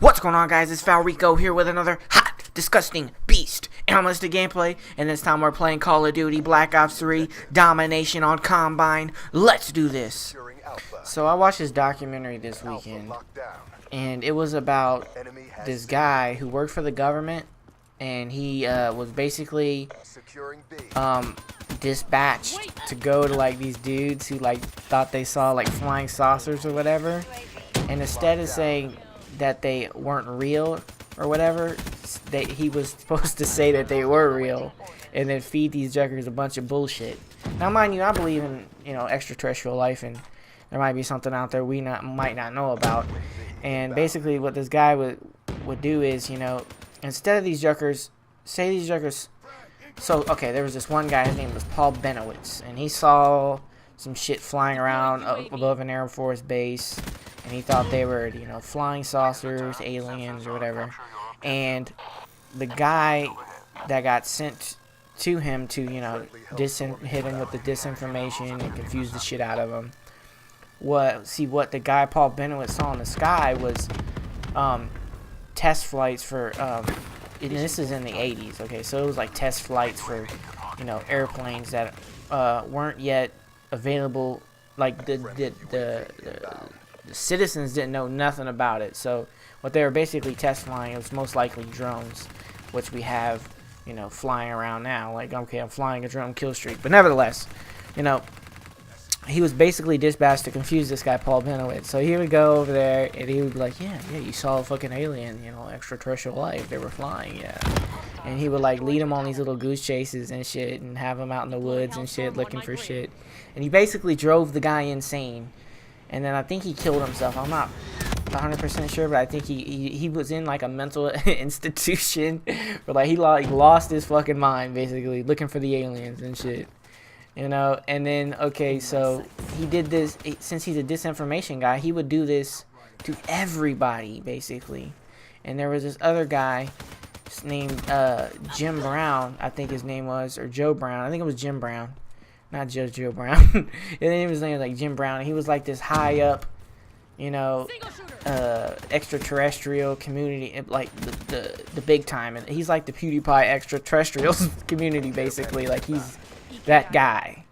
What's going on, guys? It's Rico here with another hot, disgusting beast animalistic gameplay, and this time we're playing Call of Duty Black Ops 3 Domination on Combine. Let's do this. So I watched this documentary this weekend, and it was about this guy who worked for the government, and he was basically dispatched to go to like these dudes who like thought they saw like flying saucers or whatever, and instead of saying that they weren't real or whatever, he was supposed to say that they were real and then feed these jokers a bunch of bullshit. Now mind you, I believe in, extraterrestrial life, and there might be something out there we might not know about. And basically what this guy would do is, instead of these jokers, say these jokers. So okay, there was this one guy, his name was Paul Benowitz, and he saw some shit flying around above an Air Force base, and he thought they were, flying saucers, aliens, or whatever. And the guy that got sent to him to, hit him with the disinformation and confuse the shit out of him. What the guy Paul Benowitz saw in the sky was test flights for, and this is in the 80s, okay? So it was like test flights for, airplanes that weren't yet available. Like the citizens didn't know nothing about it. So what they were basically test flying was most likely drones, which we have, flying around now. Like, okay, I'm flying a drone kill streak. But nevertheless, he was basically dispatched to confuse this guy, Paul Benowitz. So he would go over there, and he would be like, yeah, you saw a fucking alien, extraterrestrial life. They were flying, yeah. And he would, like, lead him on these little goose chases and shit, and have him out in the woods and shit, looking for shit. And he basically drove the guy insane. And then I think he killed himself. I'm not 100% sure, but I think he was in like a mental institution where like he lost his fucking mind, basically looking for the aliens and shit. And then okay, so he did this since he's a disinformation guy. He would do this to everybody basically. And there was this other guy named Jim Brown, I think his name was, or Joe Brown. I think it was Jim Brown. Not Joe Brown. His name was like Jim Brown. He was like this high up, extraterrestrial community, like the big time. And he's like the PewDiePie extraterrestrials community, basically. Like he's that guy.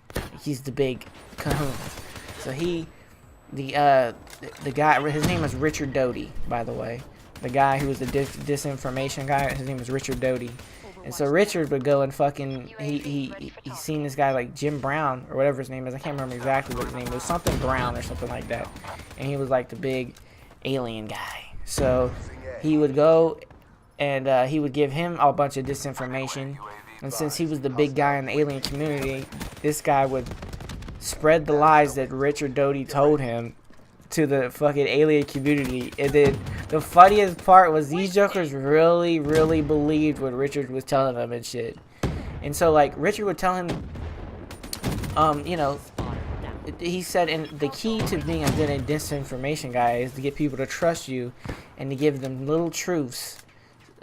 He's the big kahuna. So the guy, his name is Richard Doty, by the way. The guy who was the disinformation guy, his name was Richard Doty. And so Richard would go and fucking, he seen this guy like Jim Brown, or whatever his name is. I can't remember exactly what his name was. Something Brown or something like that. And he was like the big alien guy. So he would go and he would give him a bunch of disinformation. And since he was the big guy in the alien community, this guy would spread the lies that Richard Doty told him to the fucking alien community. And then the funniest part was these jokers really, really believed what Richard was telling them and shit. And so like Richard would tell him, he said, and the key to being a good disinformation guy is to get people to trust you and to give them little truths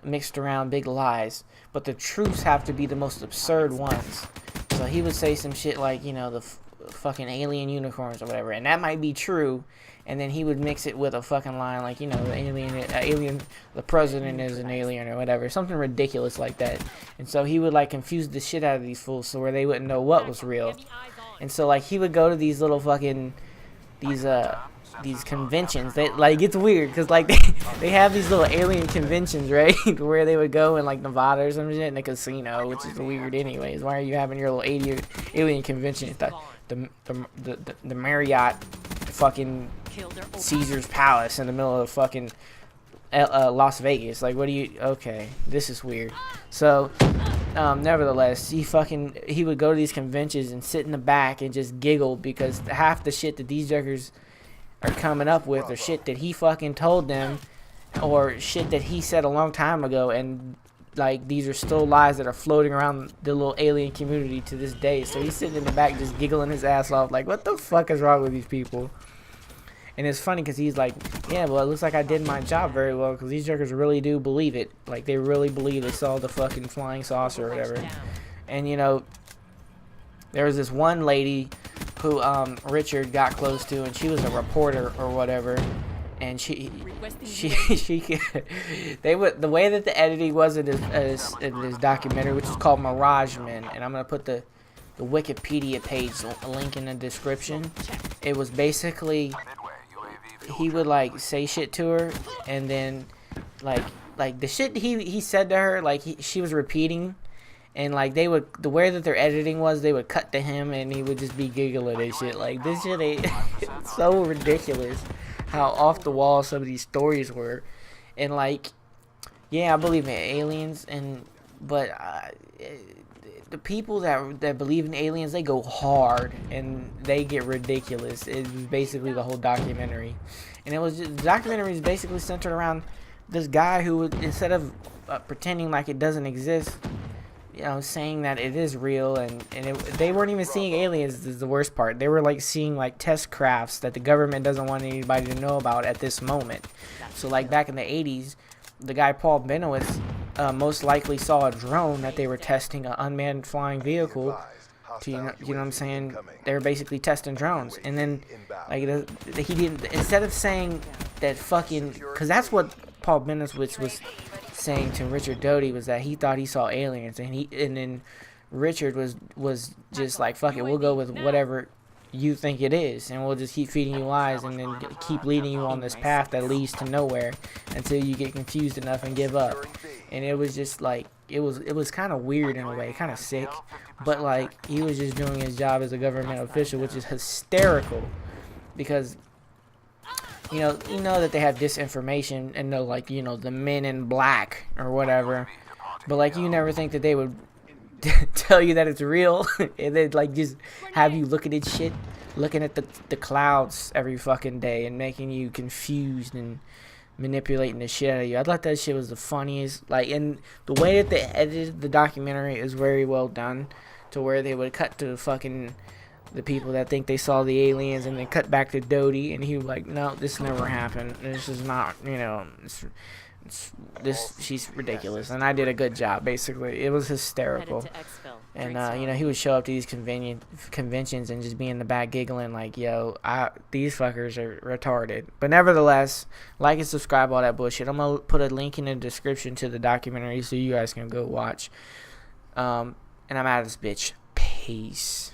mixed around big lies. But the truths have to be the most absurd ones. So he would say some shit like, the fucking alien unicorns or whatever, and that might be true. And then he would mix it with a fucking line like, the alien, the president is an alien or whatever. Something ridiculous like that. And so he would like confuse the shit out of these fools so where they wouldn't know what was real. And so like he would go to these little fucking, these conventions. That like, it's weird because like they have these little alien conventions, right? Where they would go in like Nevada or some shit in a casino, which is weird anyways. Why are you having your little alien convention at the Marriott fucking Caesar's Palace in the middle of fucking Las Vegas? Like, what do you? Okay, this is weird. So, nevertheless, he would go to these conventions and sit in the back and just giggle because half the shit that these jokers are coming up with or shit that he fucking told them or shit that he said a long time ago, and like these are still lies that are floating around the little alien community to this day. So he's sitting in the back just giggling his ass off like, what the fuck is wrong with these people? And it's funny because he's like, yeah, well, it looks like I did my job very well because these jokers really do believe it. Like, they really believe they saw the fucking flying saucer or whatever. And, there was this one lady who Richard got close to, and she was a reporter or whatever. and she they would, the way that the editing was in this documentary, which is called Mirage Men, and I'm gonna put the Wikipedia page link in the description. It was basically, he would like say shit to her, and then like the shit he said to her, like she was repeating, and like they would, the way that their editing was, they would cut to him and he would just be giggling and shit. Like this shit ain't it's so ridiculous how off the wall some of these stories were. And like, yeah, I believe in aliens, but the people that believe in aliens, they go hard and they get ridiculous. It was basically the whole documentary, and it was just, the documentary is basically centered around this guy who would, instead of pretending like it doesn't exist, you know, saying that it is real, and they weren't even seeing aliens is the worst part. They were like seeing like test crafts that the government doesn't want anybody to know about at this moment. So like back in the 80s, the guy Paul Benowitz most likely saw a drone that they were testing, an unmanned flying vehicle. To, you know what I'm saying? They were basically testing drones, and then like he didn't, instead of saying that fucking, because that's what Paul Benowitz was saying to Richard Doty, was that he thought he saw aliens, and then Richard was just like, fuck it, we'll go with whatever you think it is, and we'll just keep feeding you lies, and then keep leading you on this path that leads to nowhere until you get confused enough and give up. And it was just like, it was kind of weird in a way, kind of sick, but like he was just doing his job as a government official, which is hysterical, because you know that they have disinformation and know, like, you know, the men in black or whatever, but like you never think that they would tell you that it's real, and then like just have you looking at shit, looking at the clouds every fucking day and making you confused and manipulating the shit out of you. I thought that shit was the funniest. Like, and the way that they edited the documentary is very well done, to where they would cut to fucking the people that think they saw the aliens, and then cut back to Doty, and he was like, no, this never happened. This is not, you know, she's ridiculous. And I did a good job, basically. It was hysterical. And you know, he would show up to these conventions and just be in the back giggling like, yo, these fuckers are retarded. But nevertheless, like and subscribe, all that bullshit. I'm gonna put a link in the description to the documentary so you guys can go watch. And I'm out of this bitch. Peace.